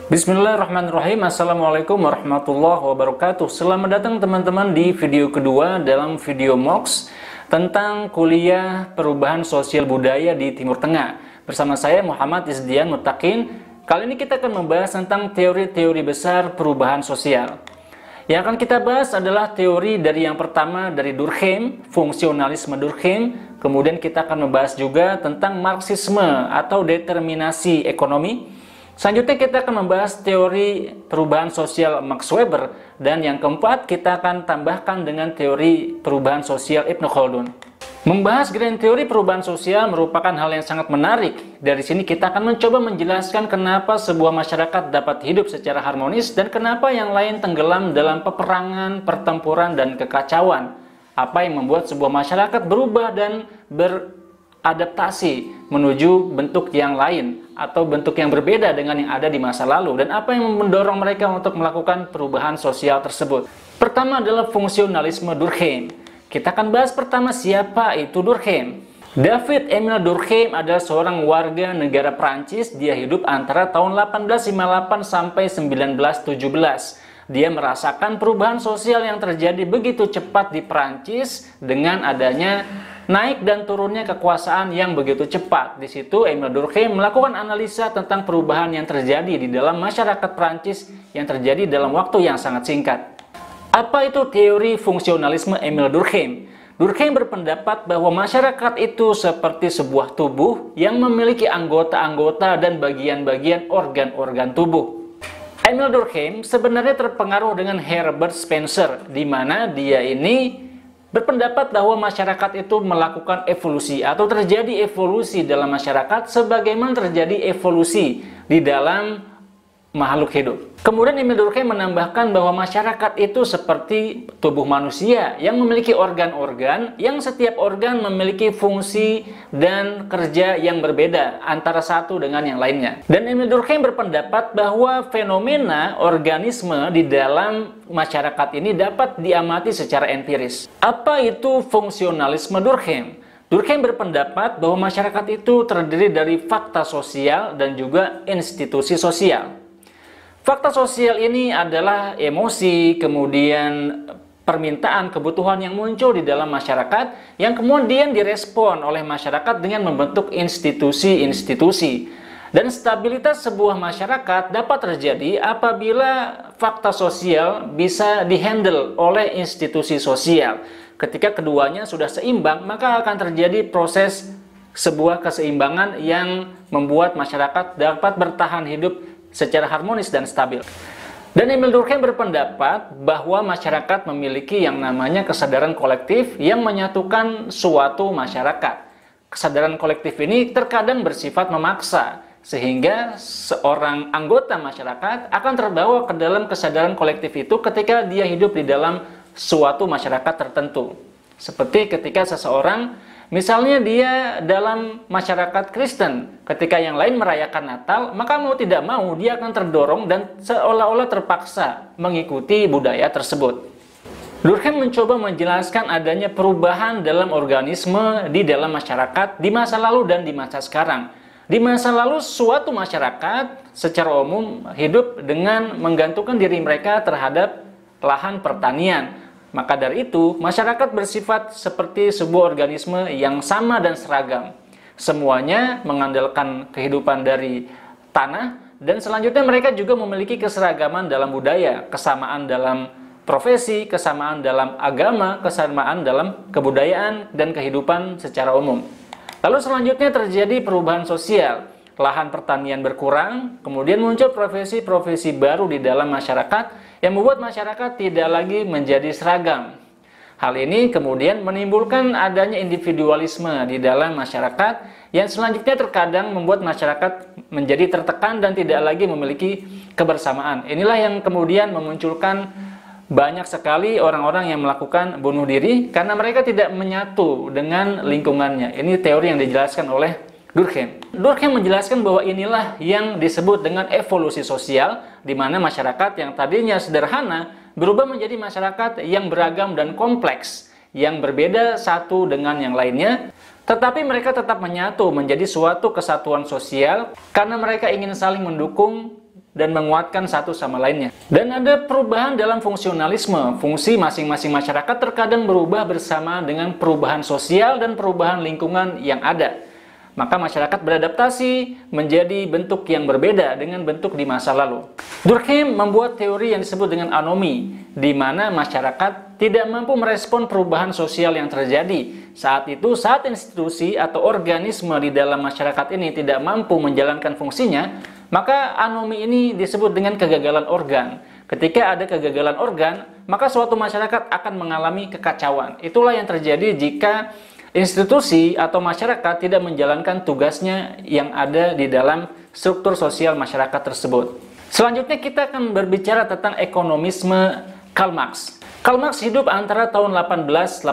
Bismillahirrahmanirrahim. Assalamualaikum warahmatullahi wabarakatuh. Selamat datang teman-teman di video kedua dalam video MOOCs tentang kuliah perubahan sosial budaya di Timur Tengah. Bersama saya Muhammad Izdian Muttaqin. Kali ini kita akan membahas tentang teori-teori besar perubahan sosial. Yang akan kita bahas adalah teori dari yang pertama dari Durkheim, fungsionalisme Durkheim. Kemudian kita akan membahas juga tentang Marxisme atau determinasi ekonomi. Selanjutnya kita akan membahas teori perubahan sosial Max Weber, dan yang keempat kita akan tambahkan dengan teori perubahan sosial Ibnu Khaldun. Membahas grand teori perubahan sosial merupakan hal yang sangat menarik. Dari sini kita akan mencoba menjelaskan kenapa sebuah masyarakat dapat hidup secara harmonis dan kenapa yang lain tenggelam dalam peperangan, pertempuran, dan kekacauan. Apa yang membuat sebuah masyarakat berubah dan beradaptasi menuju bentuk yang lain atau bentuk yang berbeda dengan yang ada di masa lalu, dan apa yang mendorong mereka untuk melakukan perubahan sosial tersebut. Pertama adalah fungsionalisme Durkheim. Kita akan bahas pertama siapa itu Durkheim. David Emile Durkheim adalah seorang warga negara Prancis. Dia hidup antara tahun 1858 sampai 1917. Dia merasakan perubahan sosial yang terjadi begitu cepat di Prancis dengan adanya naik dan turunnya kekuasaan yang begitu cepat. Di situ Emile Durkheim melakukan analisa tentang perubahan yang terjadi di dalam masyarakat Prancis yang terjadi dalam waktu yang sangat singkat. Apa itu teori fungsionalisme Emile Durkheim? Durkheim berpendapat bahwa masyarakat itu seperti sebuah tubuh yang memiliki anggota-anggota dan bagian-bagian organ-organ tubuh. Emile Durkheim sebenarnya terpengaruh dengan Herbert Spencer, di mana dia ini berpendapat bahwa masyarakat itu melakukan evolusi atau terjadi evolusi dalam masyarakat sebagaimana terjadi evolusi di dalam makhluk hidup. Kemudian Emile Durkheim menambahkan bahwa masyarakat itu seperti tubuh manusia yang memiliki organ-organ, yang setiap organ memiliki fungsi dan kerja yang berbeda antara satu dengan yang lainnya. Dan Emile Durkheim berpendapat bahwa fenomena organisme di dalam masyarakat ini dapat diamati secara empiris. Apa itu fungsionalisme Durkheim? Durkheim berpendapat bahwa masyarakat itu terdiri dari fakta sosial dan juga institusi sosial. Fakta sosial ini adalah emosi, kemudian permintaan, kebutuhan yang muncul di dalam masyarakat yang kemudian direspon oleh masyarakat dengan membentuk institusi-institusi. Dan stabilitas sebuah masyarakat dapat terjadi apabila fakta sosial bisa dihandle oleh institusi sosial. Ketika keduanya sudah seimbang, maka akan terjadi proses sebuah keseimbangan yang membuat masyarakat dapat bertahan hidup secara harmonis dan stabil. Dan Emile Durkheim berpendapat bahwa masyarakat memiliki yang namanya kesadaran kolektif yang menyatukan suatu masyarakat. Kesadaran kolektif ini terkadang bersifat memaksa, sehingga seorang anggota masyarakat akan terbawa ke dalam kesadaran kolektif itu ketika dia hidup di dalam suatu masyarakat tertentu. Seperti ketika seseorang, misalnya dia dalam masyarakat Kristen, ketika yang lain merayakan Natal, maka mau tidak mau dia akan terdorong dan seolah-olah terpaksa mengikuti budaya tersebut. Durkheim mencoba menjelaskan adanya perubahan dalam organisme di dalam masyarakat di masa lalu dan di masa sekarang. Di masa lalu suatu masyarakat secara umum hidup dengan menggantungkan diri mereka terhadap lahan pertanian. Maka dari itu, masyarakat bersifat seperti sebuah organisme yang sama dan seragam. Semuanya mengandalkan kehidupan dari tanah, dan selanjutnya mereka juga memiliki keseragaman dalam budaya, kesamaan dalam profesi, kesamaan dalam agama, kesamaan dalam kebudayaan dan kehidupan secara umum. Lalu selanjutnya terjadi perubahan sosial. Lahan pertanian berkurang, kemudian muncul profesi-profesi baru di dalam masyarakat yang membuat masyarakat tidak lagi menjadi seragam. Hal ini kemudian menimbulkan adanya individualisme di dalam masyarakat yang selanjutnya terkadang membuat masyarakat menjadi tertekan dan tidak lagi memiliki kebersamaan. Inilah yang kemudian memunculkan banyak sekali orang-orang yang melakukan bunuh diri karena mereka tidak menyatu dengan lingkungannya. Ini teori yang dijelaskan oleh Durkheim. Durkheim menjelaskan bahwa inilah yang disebut dengan evolusi sosial, di mana masyarakat yang tadinya sederhana berubah menjadi masyarakat yang beragam dan kompleks, yang berbeda satu dengan yang lainnya, tetapi mereka tetap menyatu menjadi suatu kesatuan sosial karena mereka ingin saling mendukung dan menguatkan satu sama lainnya. Dan ada perubahan dalam fungsionalisme. Fungsi masing-masing masyarakat terkadang berubah bersama dengan perubahan sosial dan perubahan lingkungan yang ada. Maka masyarakat beradaptasi menjadi bentuk yang berbeda dengan bentuk di masa lalu. Durkheim membuat teori yang disebut dengan anomi, di mana masyarakat tidak mampu merespon perubahan sosial yang terjadi. Saat institusi atau organisme di dalam masyarakat ini tidak mampu menjalankan fungsinya, maka anomi ini disebut dengan kegagalan organ. Ketika ada kegagalan organ, maka suatu masyarakat akan mengalami kekacauan. Itulah yang terjadi jika institusi atau masyarakat tidak menjalankan tugasnya yang ada di dalam struktur sosial masyarakat tersebut. Selanjutnya kita akan berbicara tentang ekonomisme Karl Marx. Karl Marx hidup antara tahun 1818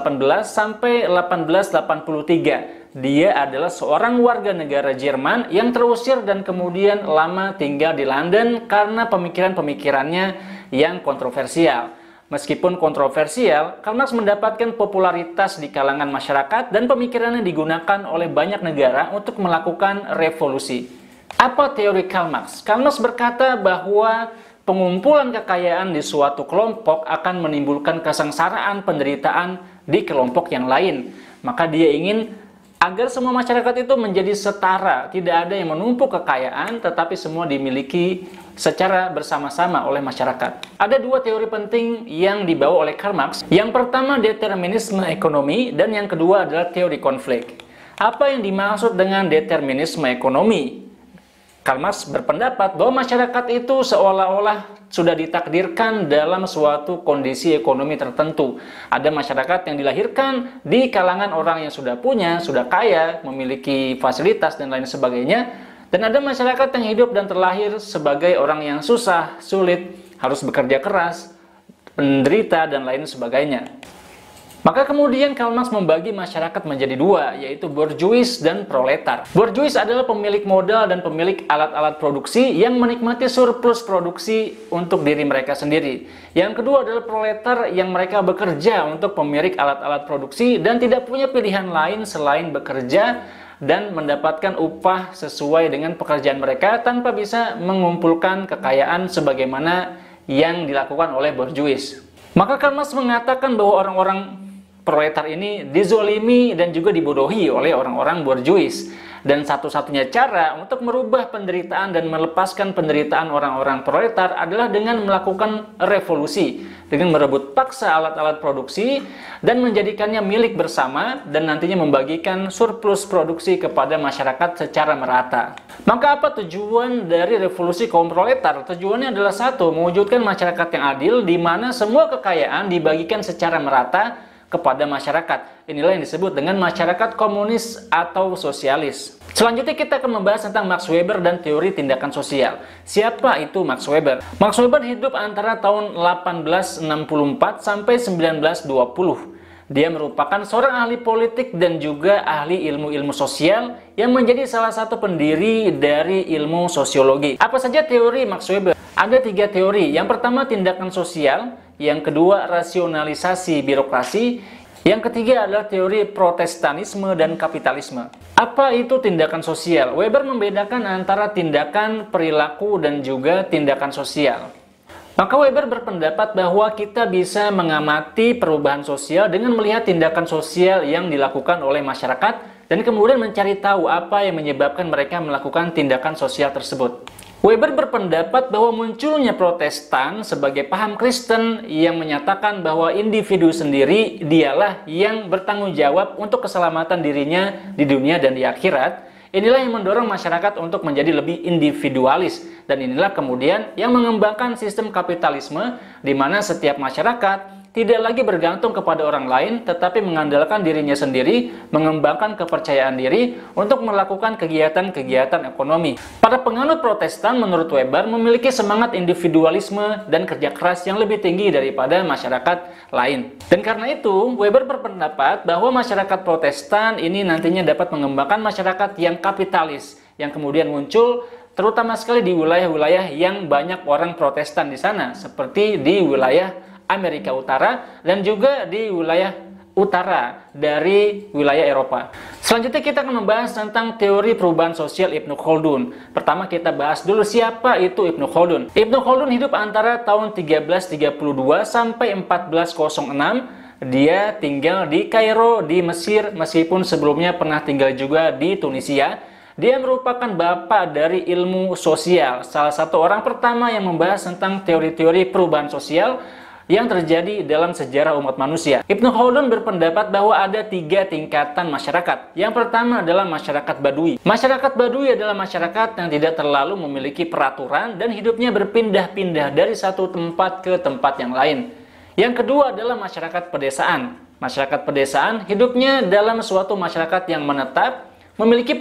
sampai 1883. Dia adalah seorang warga negara Jerman yang terusir dan kemudian lama tinggal di London karena pemikiran-pemikirannya yang kontroversial. Meskipun kontroversial, Karl Marx mendapatkan popularitas di kalangan masyarakat dan pemikirannya digunakan oleh banyak negara untuk melakukan revolusi. Apa teori Karl Marx? Karl Marx berkata bahwa pengumpulan kekayaan di suatu kelompok akan menimbulkan kesengsaraan, penderitaan di kelompok yang lain. Maka dia ingin agar semua masyarakat itu menjadi setara, tidak ada yang menumpuk kekayaan, tetapi semua dimiliki secara bersama-sama oleh masyarakat. Ada dua teori penting yang dibawa oleh Karl Marx. Yang pertama determinisme ekonomi, dan yang kedua adalah teori konflik. Apa yang dimaksud dengan determinisme ekonomi? Karl Marx berpendapat bahwa masyarakat itu seolah-olah sudah ditakdirkan dalam suatu kondisi ekonomi tertentu. Ada masyarakat yang dilahirkan di kalangan orang yang sudah punya, sudah kaya, memiliki fasilitas dan lain sebagainya. Dan ada masyarakat yang hidup dan terlahir sebagai orang yang susah, sulit, harus bekerja keras, penderita dan lain sebagainya. Maka kemudian Karl Marx membagi masyarakat menjadi dua, yaitu borjuis dan proletar. Borjuis adalah pemilik modal dan pemilik alat-alat produksi yang menikmati surplus produksi untuk diri mereka sendiri. Yang kedua adalah proletar yang mereka bekerja untuk pemilik alat-alat produksi dan tidak punya pilihan lain selain bekerja dan mendapatkan upah sesuai dengan pekerjaan mereka tanpa bisa mengumpulkan kekayaan sebagaimana yang dilakukan oleh borjuis. Maka Karl Marx mengatakan bahwa orang-orang proletar ini dizolimi dan juga dibodohi oleh orang-orang borjuis. Dan satu-satunya cara untuk merubah penderitaan dan melepaskan penderitaan orang-orang proletar adalah dengan melakukan revolusi, dengan merebut paksa alat-alat produksi dan menjadikannya milik bersama dan nantinya membagikan surplus produksi kepada masyarakat secara merata. Maka apa tujuan dari revolusi kaum proletar? Tujuannya adalah satu, mewujudkan masyarakat yang adil di mana semua kekayaan dibagikan secara merata kepada masyarakat. Inilah yang disebut dengan masyarakat komunis atau sosialis. Selanjutnya kita akan membahas tentang Max Weber dan teori tindakan sosial. Siapa itu Max Weber? Max Weber hidup antara tahun 1864 sampai 1920. Dia merupakan seorang ahli politik dan juga ahli ilmu-ilmu sosial yang menjadi salah satu pendiri dari ilmu sosiologi. Apa saja teori Max Weber? Ada 3 teori. Yang pertama tindakan sosial, yang kedua rasionalisasi birokrasi, yang ketiga adalah teori protestanisme dan kapitalisme. Apa itu tindakan sosial? Weber membedakan antara tindakan, perilaku, dan juga tindakan sosial. Maka Weber berpendapat bahwa kita bisa mengamati perubahan sosial dengan melihat tindakan sosial yang dilakukan oleh masyarakat dan kemudian mencari tahu apa yang menyebabkan mereka melakukan tindakan sosial tersebut. Weber berpendapat bahwa munculnya Protestan sebagai paham Kristen yang menyatakan bahwa individu sendiri dialah yang bertanggung jawab untuk keselamatan dirinya di dunia dan di akhirat. Inilah yang mendorong masyarakat untuk menjadi lebih individualis, dan inilah kemudian yang mengembangkan sistem kapitalisme di mana setiap masyarakat tidak lagi bergantung kepada orang lain, tetapi mengandalkan dirinya sendiri, mengembangkan kepercayaan diri untuk melakukan kegiatan-kegiatan ekonomi. Para penganut Protestan menurut Weber memiliki semangat individualisme dan kerja keras yang lebih tinggi daripada masyarakat lain. Dan karena itu, Weber berpendapat bahwa masyarakat Protestan ini nantinya dapat mengembangkan masyarakat yang kapitalis, yang kemudian muncul terutama sekali di wilayah-wilayah yang banyak orang Protestan di sana, seperti di wilayah Amerika Utara dan juga di wilayah utara dari wilayah Eropa. Selanjutnya kita akan membahas tentang teori perubahan sosial Ibnu Khaldun. Pertama kita bahas dulu siapa itu Ibnu Khaldun. Ibnu Khaldun hidup antara tahun 1332 sampai 1406. Dia tinggal di Kairo di Mesir meskipun sebelumnya pernah tinggal juga di Tunisia. Dia merupakan bapak dari ilmu sosial, salah satu orang pertama yang membahas tentang teori-teori perubahan sosial yang terjadi dalam sejarah umat manusia. Ibnu Khaldun berpendapat bahwa ada 3 tingkatan masyarakat. Yang pertama adalah masyarakat Badui. Masyarakat Badui adalah masyarakat yang tidak terlalu memiliki peraturan dan hidupnya berpindah-pindah dari satu tempat ke tempat yang lain. Yang kedua adalah masyarakat pedesaan. Masyarakat pedesaan hidupnya dalam suatu masyarakat yang menetap, memiliki